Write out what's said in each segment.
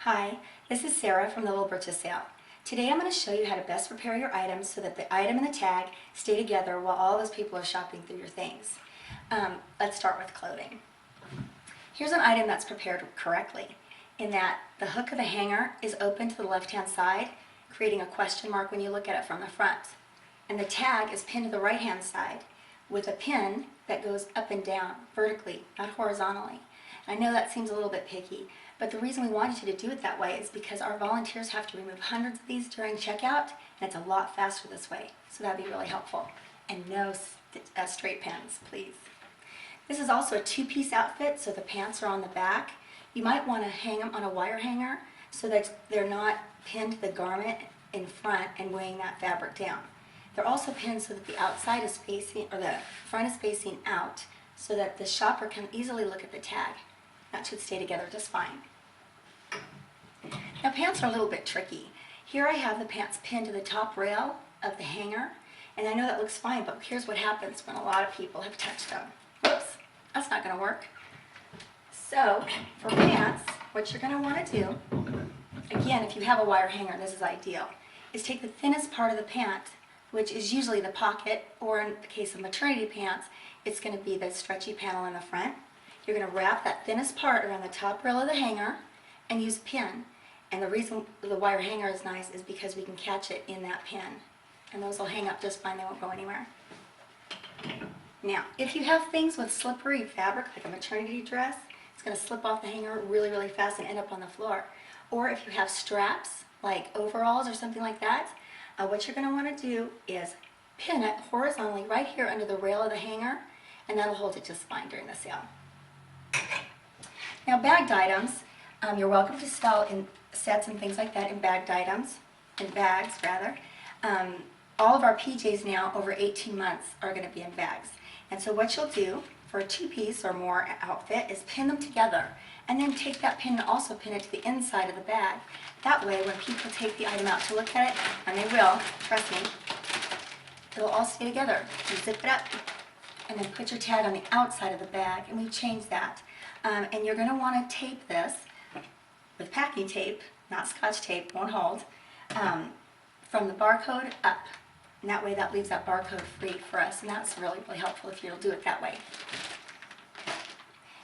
Hi, this is Sarah from the Little Britches Sale. Today I'm going to show you how to best prepare your items so that the item and the tag stay together while all those people are shopping through your things. Let's start with clothing. Here's an item that's prepared correctly in that the hook of the hanger is open to the left-hand side, creating a question mark when you look at it from the front. And the tag is pinned to the right-hand side with a pin that goes up and down vertically, not horizontally. I know that seems a little bit picky, but the reason we wanted you to do it that way is because our volunteers have to remove hundreds of these during checkout, and it's a lot faster this way, so that'd be really helpful. And no straight pins, please. This is also a two-piece outfit, so the pants are on the back. You might want to hang them on a wire hanger so that they're not pinned to the garment in front and weighing that fabric down. They're also pinned so that the outside is facing, or the front is facing out, so that the shopper can easily look at the tag. That should stay together just fine. Now pants are a little bit tricky. Here I have the pants pinned to the top rail of the hanger, and I know that looks fine, but here's what happens when a lot of people have touched them. Whoops, that's not going to work. So for pants, what you're going to want to do, again, if you have a wire hanger, this is ideal, is take the thinnest part of the pant, which is usually the pocket, or in the case of maternity pants, it's going to be the stretchy panel in the front. You're going to wrap that thinnest part around the top rail of the hanger and use a pin. And the reason the wire hanger is nice is because we can catch it in that pin. And those will hang up just fine, they won't go anywhere. Now, if you have things with slippery fabric, like a maternity dress, it's going to slip off the hanger really, really fast and end up on the floor. Or if you have straps, like overalls or something like that, what you're going to want to do is pin it horizontally right here under the rail of the hanger, and that'll hold it just fine during the sale. Now bagged items, you're welcome to sell in sets and things like that in bagged items, in bags rather. All of our PJs now over 18 months are going to be in bags. And so what you'll do for a two-piece or more outfit is pin them together, and then take that pin and also pin it to the inside of the bag. That way when people take the item out to look at it, and they will, trust me, it'll all stay together. You zip it up and then put your tag on the outside of the bag, and we've changed that. And you're going to want to tape this with packing tape, not Scotch tape, won't hold, from the barcode up. And that way that leaves that barcode free for us, and that's really, really helpful if you'll do it that way.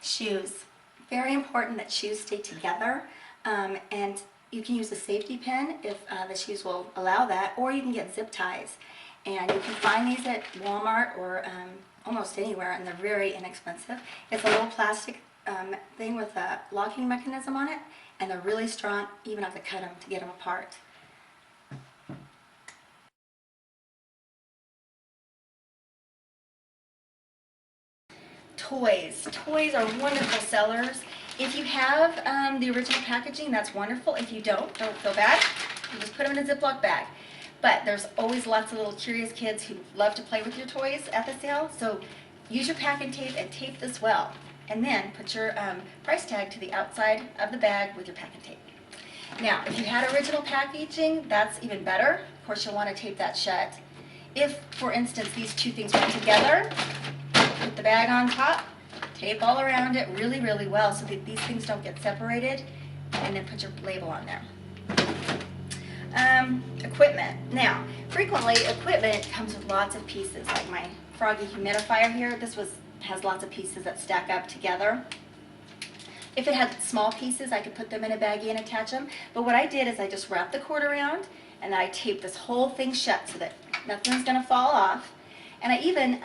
Shoes. Very important that shoes stay together, and you can use a safety pin if the shoes will allow that, or you can get zip ties. And you can find these at Walmart or almost anywhere, and they're very inexpensive. It's a little plastic thing with a locking mechanism on it, and they're really strong. You even have to cut them to get them apart. Toys. Toys are wonderful sellers. If you have the original packaging, that's wonderful. If you don't feel bad. You just put them in a Ziploc bag. But there's always lots of little curious kids who love to play with your toys at the sale. So use your packing tape and tape this well. And then put your price tag to the outside of the bag with your packing tape. Now, if you had original packaging, that's even better. Of course, you'll want to tape that shut. If, for instance, these two things went together, put the bag on top, tape all around it really, really well so that these things don't get separated, and then put your label on there. Equipment. Now, frequently equipment comes with lots of pieces, like my Froggy humidifier here. This has lots of pieces that stack up together. If it had small pieces, I could put them in a baggie and attach them. But what I did is I just wrapped the cord around, and I taped this whole thing shut so that nothing's going to fall off. And I even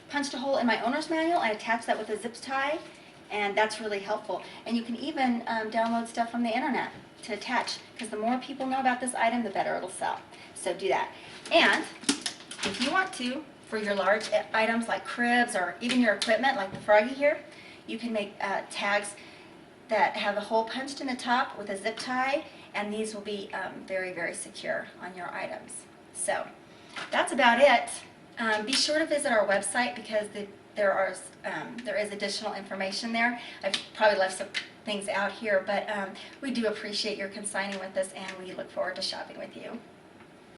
punched a hole in my owner's manual. I attached that with a zip tie, and that's really helpful. And you can even download stuff from the internet to attach, because the more people know about this item, the better it'll sell. So do that. And if you want to, for your large items like cribs or even your equipment like the Froggy here, you can make tags that have a hole punched in the top with a zip tie, and these will be very, very secure on your items. So that's about it. Be sure to visit our website because there is additional information there. I've probably left some things out here, but we do appreciate your consigning with us, and we look forward to shopping with you.